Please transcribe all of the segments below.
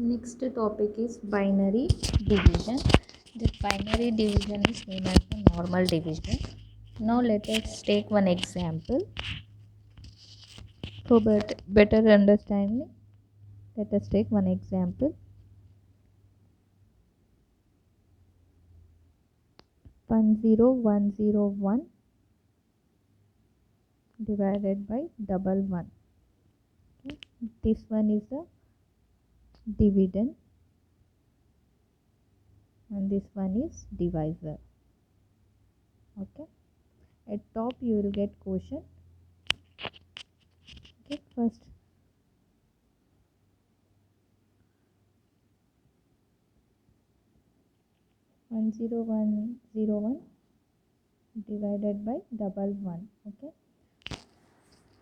Next topic is binary division. The binary division is known as the normal division. Now let us take one example. For better understanding, let us take one example. 10101 divided by 11. Okay. This one is the dividend and this one is divisor. Okay. At top you will get quotient. Okay. First 10101 divided by 11. Okay.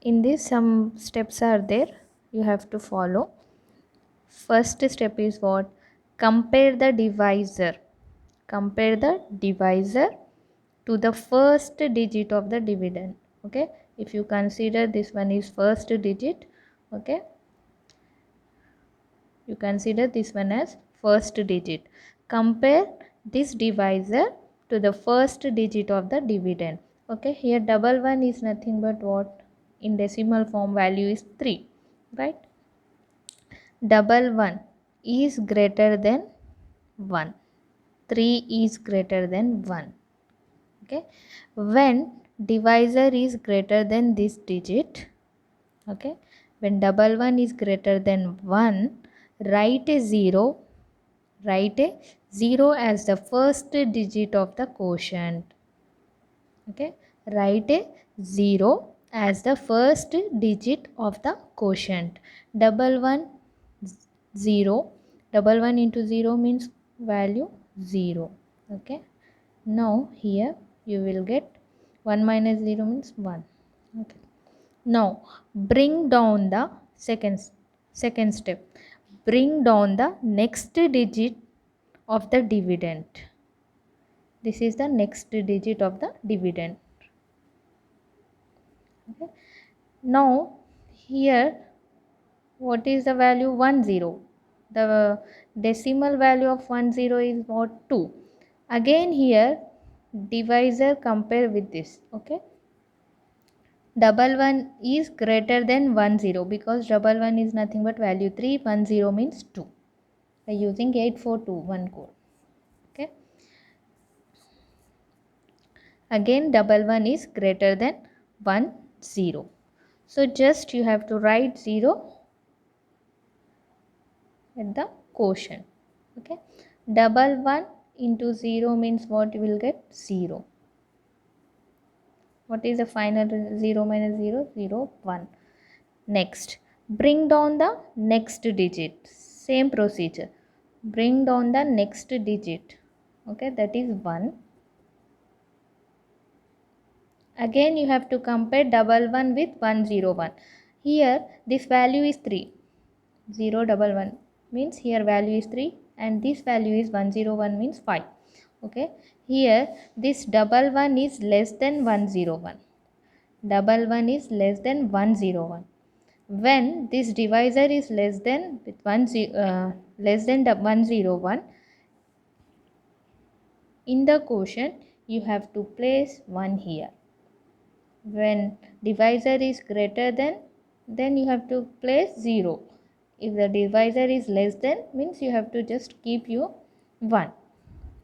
In this some steps are there you have to follow. First step is what? Compare the divisor. Compare the divisor to the first digit of the dividend. Okay. If you consider this one is first digit, okay, you consider this one as first digit. Compare this divisor to the first digit of the dividend. Okay, here double one is nothing but what? In decimal form value is 3, right? Double one is greater than 1. 3 is greater than 1. Okay, when divisor is greater than this digit, okay, when double one is greater than 1, write a 0 as the first digit of the quotient. Okay, write a 0 as the first digit of the quotient. Double one 0, double one into 0 means value 0. Okay, now here you will get 1 minus 0 means 1. Okay, now bring down the second step. Bring down the next digit of the dividend. This is the next digit of the dividend. Okay. Now here what is the value? 10. The decimal value of 10 is what? 2. Again here divisor compare with this. Okay. Double one is greater than 10 because double one is nothing but value 3. 10 means 2. By using 8421 code. Okay. Again double one is greater than 10. So just you have to write 0 at the quotient. Okay. Double one into 0 means what you will get? 0. What is the final 0 minus 0? 0, 1. Next, bring down the next digit. Same procedure. Bring down the next digit. Okay, that is 1. Again you have to compare double one with 101. Here this value is 3. 011 means here value is 3 and this value is 101 means 5. Okay, here this double one is less than 101. Double one is less than 101. When this divisor is less than 101, in the quotient you have to place 1 here. When divisor is greater than, then you have to place 0. If the divisor is less than, means you have to just keep your 1.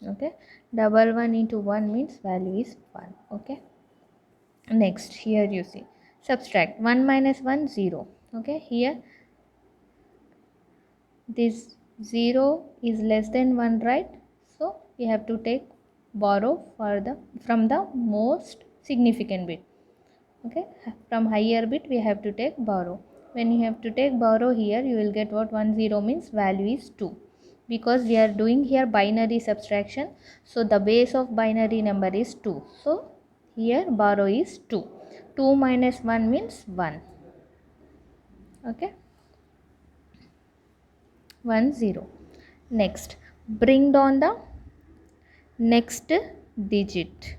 Okay, double one into 1 means value is 1. Okay, next here you see subtract 1 minus 1 0. Okay, here this 0 is less than 1, right? So you have to take borrow for the from the most significant bit. Okay, from higher bit we have to take borrow. When you have to take borrow here, you will get what? 10 means value is 2, because we are doing here binary subtraction, so the base of binary number is 2, so here borrow is 2. 2 minus 1 means 1. Okay, 10. Next, bring down the next digit.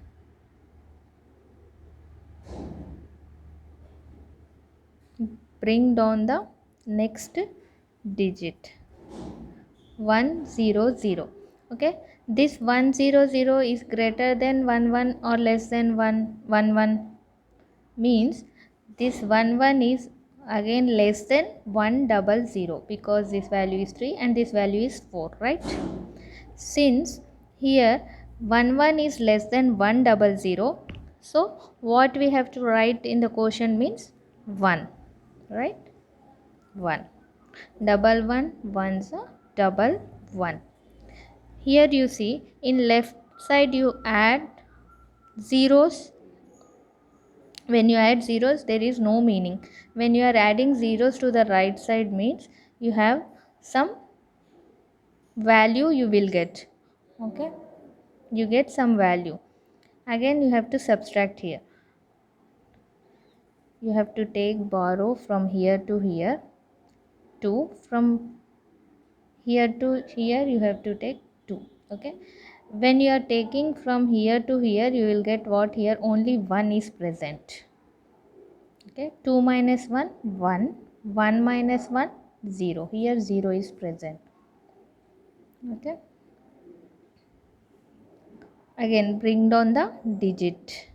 Bring down the next digit. 1 0 0. Okay, this 1 0 0 is greater than 1 1 or less than 1 1 1, means this 1 1 is again less than 1 double 0, because this value is 3 and this value is 4, right? Since here 1 1 is less than 1 double 0, so what we have to write in the quotient means 1, right? 1 double 1 ones are double 1. Here you see in left side you add zeros. When you add zeros there is no meaning. When you are adding zeros to the right side means you have some value you will get. Okay, you get some value. Again you have to subtract here. You have to take borrow from here to here. 2 from here to here you have to take 2. Okay, when you are taking from here to here you will get what? Here only 1 is present. Okay, 2 minus 1 1, 1 minus 1 0. Here 0 is present. Okay, again bring down the digit.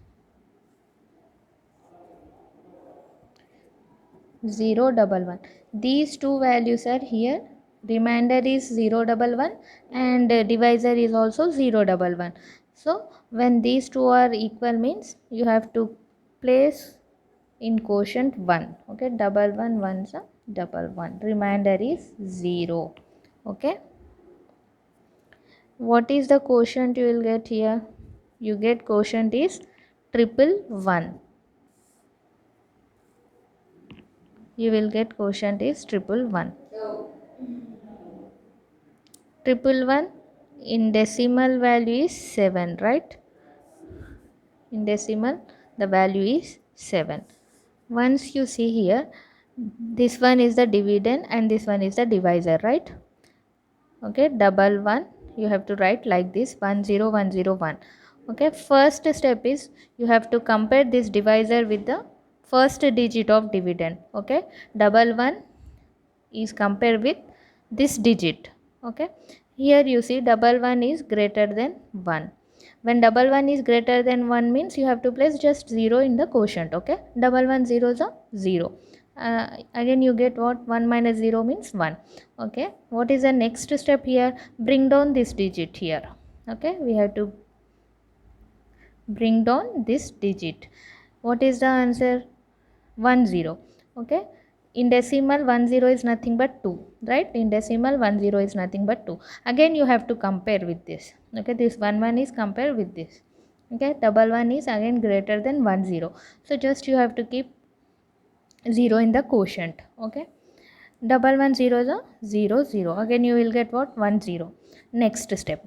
0 double 1. These two values are here. Remainder is 0 double 1 and divisor is also 0 double 1. So when these two are equal means you have to place in quotient 1. Okay, double 1 ones are double 1. Remainder is 0. Okay, what is the quotient you will get here? You get quotient is triple 1. You will get quotient is triple 1. Triple 1 in decimal value is 7, right? In decimal the value is 7. Once you see here, this one is the dividend and this one is the divisor, right? Okay, double 1 you have to write like this, 1 0 1 0 1. Okay, first step is you have to compare this divisor with the first digit of dividend. Okay, double 1 is compared with this digit. Okay, here you see double 1 is greater than 1. When double 1 is greater than 1 means you have to place just 0 in the quotient. Okay, double 1 zeros are 0. Again you get what? 1 minus 0 means 1. Okay, what is the next step here? Bring down this digit here. Okay, we have to bring down this digit. What is the answer? 1 0. Okay, in decimal 1 0 is nothing but 2, right? In decimal 1 0 is nothing but 2. Again you have to compare with this. Okay, this 1 1 is compared with this. Okay, double 1 is again greater than 1 0. So just you have to keep 0 in the quotient. Okay, double 1 0 is a 0 0. Again you will get what? 1 0. Next step,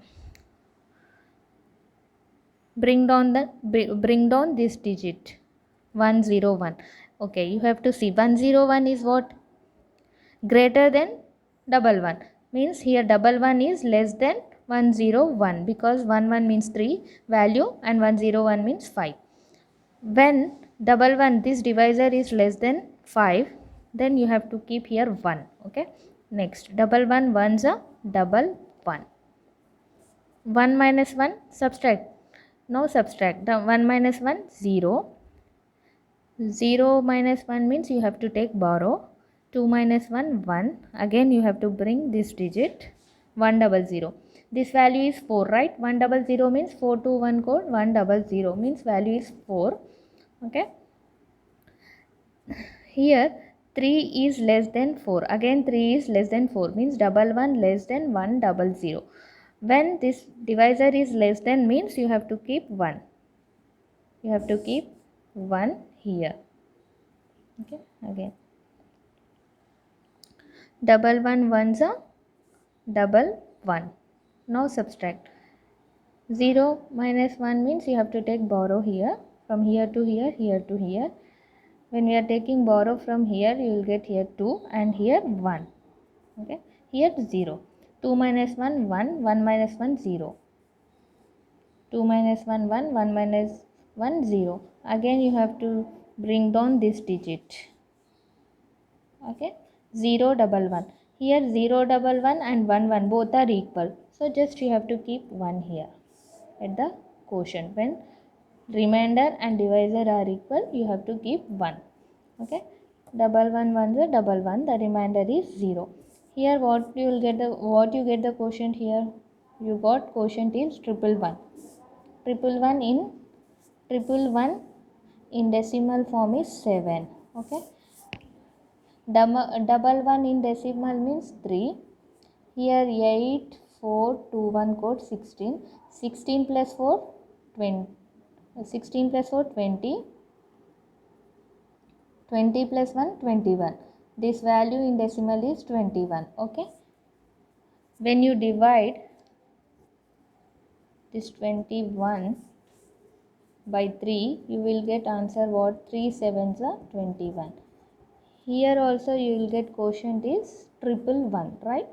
bring down this digit, 1 0 1. Okay, you have to see 1 0 1 is what? Greater than double 1, means here double 1 is less than 1 0 1, because 1 1 means 3 value and 1 0 1 means 5. When double 1 this divisor is less than 5, then you have to keep here 1. Okay, next double 1 ones are double 1. 1 minus 1 subtract. No subtract. The 1 minus 1 0. 0 minus 1 means you have to take borrow. 2 minus 1 1. Again you have to bring this digit 1 double 0. This value is 4, right? 1 double 0 means 4 to 1 code 1 double 0 means value is 4. Okay, here 3 is less than 4. Again 3 is less than 4 means double 1 less than 1 double 0. When this divisor is less than means you have to keep 1. You have to keep 1 here. Okay, again double 1 ones are double 1. Now subtract. 0 minus 1 means you have to take borrow here, from here to here, here to here. When we are taking borrow from here, you will get here 2 and here 1. Okay, here 0. 2 minus 1 1, 1 minus 1 0. 2 minus 1 1, 1 minus 1 0. Again you have to bring down this digit. Okay, 0 double 1. Here 0 double 1 and 1 1 both are equal. So just you have to keep 1 here at the quotient. When remainder and divisor are equal, you have to keep 1. Okay. Double 1 1 is double 1. The remainder is 0. Here what you will get the quotient here? You got quotient is triple 1. Triple 1 in decimal form is 7. Okay. Double 1 in decimal means 3. Here 8, 4, 2, 1 code 16. 16 plus 4, 20. 16 plus 4, 20. 20 plus 1, 21. This value in decimal is 21. Okay. When you divide this 21 by 3, you will get answer what? 3 sevens are 21. Here also you will get quotient is triple 1, right?